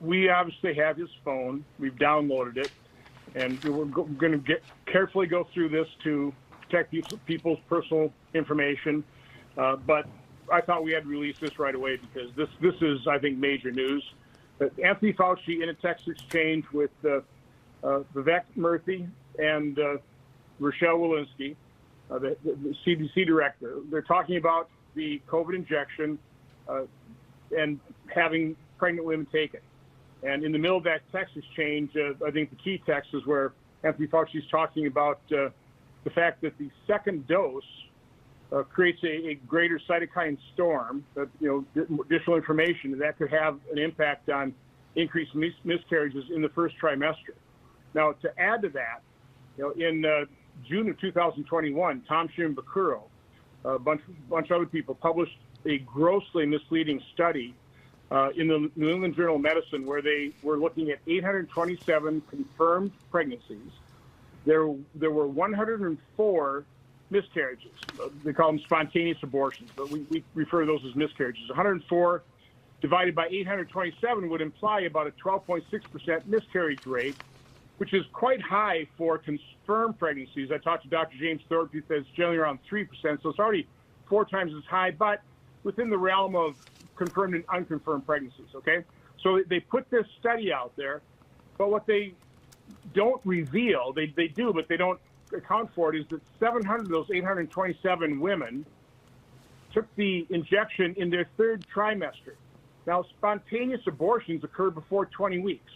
we obviously have his phone. We've downloaded it, and we're going to carefully go through this to protect people's personal information. But I thought we had to release this right away because this is, I think, major news. Anthony Fauci, in a text exchange with Vivek Murthy and Rochelle Walensky, the CDC director, they're talking about the COVID injection and having pregnant women take it. And in the middle of that text exchange, I think the key text is where Anthony Fauci is talking about the fact that the second dose creates a greater cytokine storm, additional information that could have an impact on increased miscarriages in the first trimester. Now, to add to that, in June of 2021, Tom Shimbakuro, a bunch of other people published a grossly misleading study in the New England Journal of Medicine where they were looking at 827 confirmed pregnancies. There were 104 miscarriages. They call them spontaneous abortions, but we refer to those as miscarriages. 104 divided by 827 would imply about a 12.6% miscarriage rate, which is quite high for confirmed pregnancies. I talked to Dr. James Thorpe. He says it's generally around 3%, so it's already 4 times as high, but within the realm of confirmed and unconfirmed pregnancies, okay? So they put this study out there, but what they don't reveal, they do, but they don't account for it, is that 700 of those 827 women took the injection in their 3rd trimester. Now, spontaneous abortions occur before 20 weeks.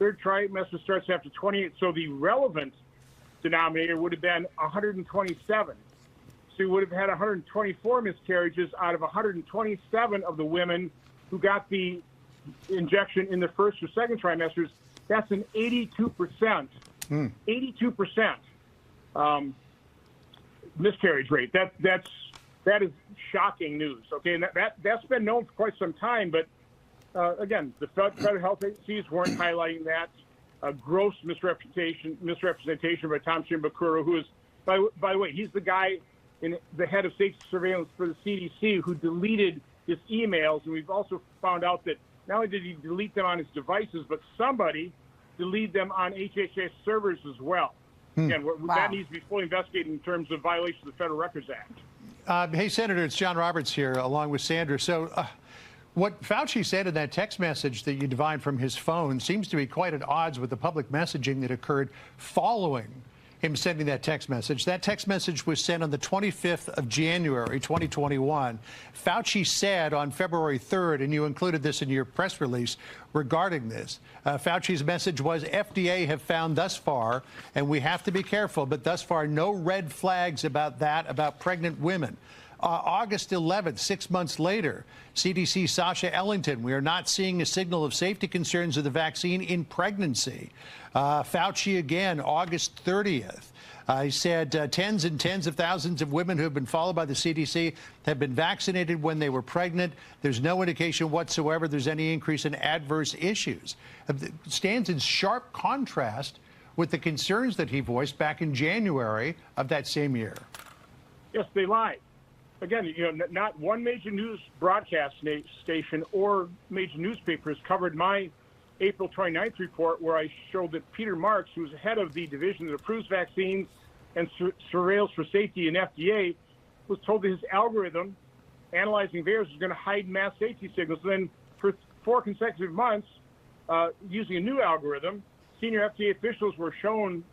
3rd trimester starts after 28, so the relevant denominator would have been 127. So you would have had 124 miscarriages out of 127 of the women who got the injection in the 1st or 2nd trimesters. That's an 82%, 82% miscarriage rate. That is shocking news. Okay, and that's been known for quite some time. But again, the federal health agencies weren't highlighting that. Gross misrepresentation by Tom Shimbakuro, who is, by the way, he's the guy in the head of safety surveillance for the CDC who deleted his emails. And we've also found out that not only did he delete them on his devices, but somebody deleted them on HHS servers as well. Again, that needs to be fully investigated in terms of violation of the Federal Records Act. Hey, Senator, it's John Roberts here, along with Sandra. So what Fauci said in that text message that you divined from his phone seems to be quite at odds with the public messaging that occurred following him sending that text message. That text message was sent on the 25th of January, 2021. Fauci said on February 3rd, and you included this in your press release regarding this, Fauci's message was, FDA have found thus far, and we have to be careful, but thus far no red flags about pregnant women. August 11th, 6 months later, CDC Sasha Ellington, we are not seeing a signal of safety concerns of the vaccine in pregnancy. Fauci again, August 30th. He said tens and tens of thousands of women who have been followed by the CDC have been vaccinated when they were pregnant. There's no indication whatsoever there's any increase in adverse issues. It stands in sharp contrast with the concerns that he voiced back in January of that same year. Yes, they lied. Again, not one major news broadcast station or major newspaper has covered my April 29th report where I showed that Peter Marks, who's head of the division that approves vaccines and surveils for safety in FDA, was told that his algorithm analyzing viruses is going to hide mass safety signals. And then for 4 consecutive months, using a new algorithm, senior FDA officials were shown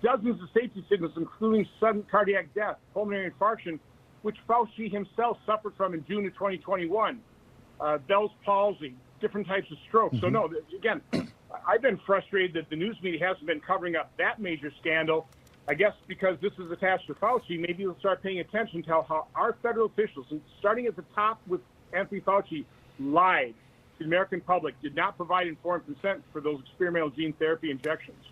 dozens of safety signals, including sudden cardiac death, pulmonary infarction, which Fauci himself suffered from in June of 2021, Bell's palsy, different types of strokes. So no, again, I've been frustrated that the news media hasn't been covering up that major scandal. I guess because this is attached to Fauci, maybe we'll start paying attention to how our federal officials, and starting at the top with Anthony Fauci, lied to the American public, did not provide informed consent for those experimental gene therapy injections.